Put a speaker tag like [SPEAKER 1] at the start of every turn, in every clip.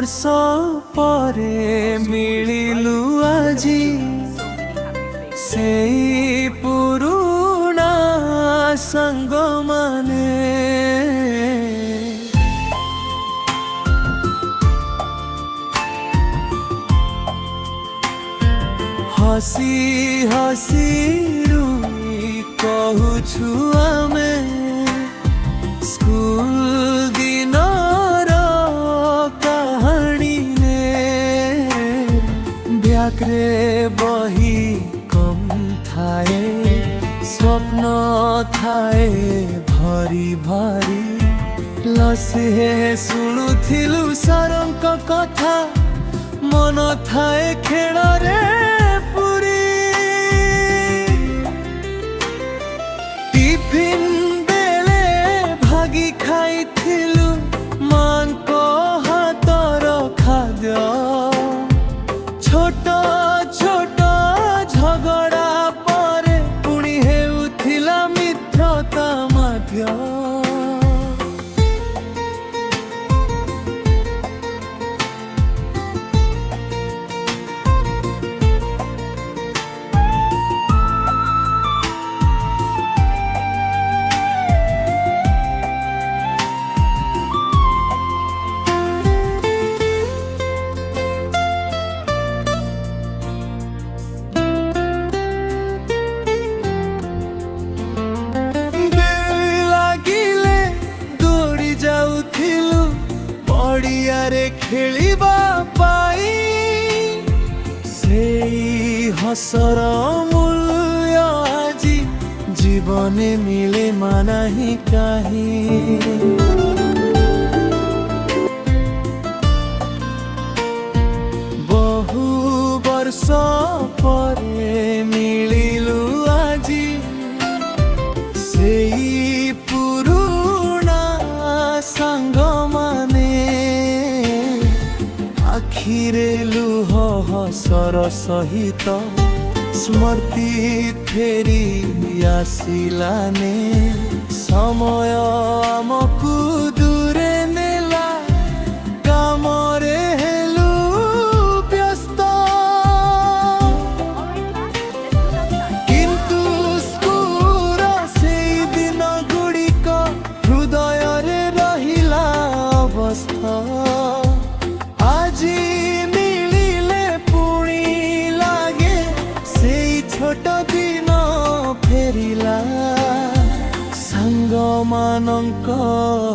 [SPEAKER 1] ବର୍ଷ ପରେ ମିଳିଲୁ ଆଜି ସେଇ ପୁରୁଣା ସାଙ୍ଗମାନେ। ହସି ହସି ରୁଇ କହୁଛୁ ଆମେ ସ୍କୁଲ ଦିନର କାହାଣୀ ନେ। ବ୍ୟାଗରେ ବହି କମ୍ ଥାଏ, ସ୍ୱପ୍ନ ଥାଏ ଭରି ଭରି। ଲସିଏ ଶୁଣୁଥିଲୁ ସାରଙ୍କ କଥା, ମନ ଥାଏ ଖେଳରେ ପୁରୀ। ଟିଫିନ୍ ବେଳେ ଭାଗି ଖାଇଥିଲୁ ମାଙ୍କ ହାତର ଖାଦ୍ୟ। ଛୋଟ ଛୋଟ ଝଗଡ଼ା ପରେ ପୁଣି ହେଉଥିଲା ମିତ୍ରତା ମଧ୍ୟ। ପଡ଼ିଆରେ ଖେଳିବା ପାଇଁ ସେଇ ହସର ମୂଲ୍ୟ ଆଜି ଜୀବନେ ମିଳେ ନାହିଁ କାହିଁ। ବହୁ ବର୍ଷ ପରେ ମିଳିଲୁ ଆଜି ସେଇ ପୁରୁଣା ସାଙ୍ଗମାନେ। ଆଖିରେ ଲୁହ ହସର ସହିତ ସ୍ମୃତି ଫେରି ଆସିଲାନେ। ସମୟ ଆମକୁ ଦୂରେ ନେଲା, କାମରେ ହେଲୁ ବ୍ୟସ୍ତ। କିନ୍ତୁ ସ୍କୁଲର ସେଇ ଦିନ ଗୁଡ଼ିକ ହୃଦୟରେ ରହିଲା ଅବସ୍ଥା। ଆଜି ମିଳିଲେ ପୁଣି ଲାଗେ ସେଇ ଛୋଟ ଦିନ ଫେରିଲା। ସାଙ୍ଗମାନଙ୍କ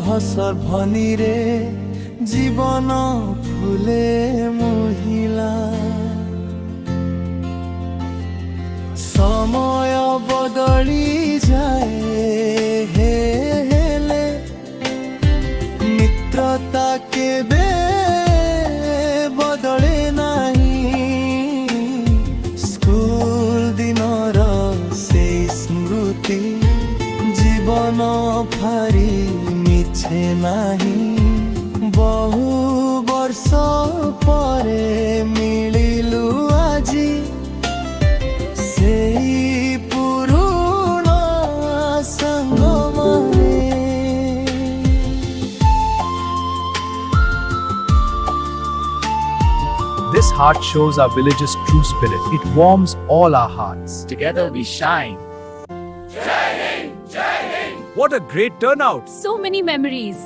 [SPEAKER 1] ହସ ଧ୍ୱନିରେ ଜୀବନ ଫୁଲେ ମୋହିଲା। ସମୟ ବଦଳି ଯାଏ ହେଲେ ମିତ୍ରତା କେବେ ବଦଳେ ନାହିଁ। ସ୍କୁଲ ଦିନର ସେଇ ସ୍ମୃତି ଜୀବନ ଭାରି ମିଛେ ନାହିଁ। ବହୁ ବର୍ଷ ପରେ ମିଳିଲୁ ଆଜି ସେଇ ପୁରୁଣା ସାଙ୍ଗମାନେ।
[SPEAKER 2] This heart shows our village's true spirit. It warms all our hearts.
[SPEAKER 3] Together we shine.
[SPEAKER 2] What a great turnout!
[SPEAKER 4] So many memories.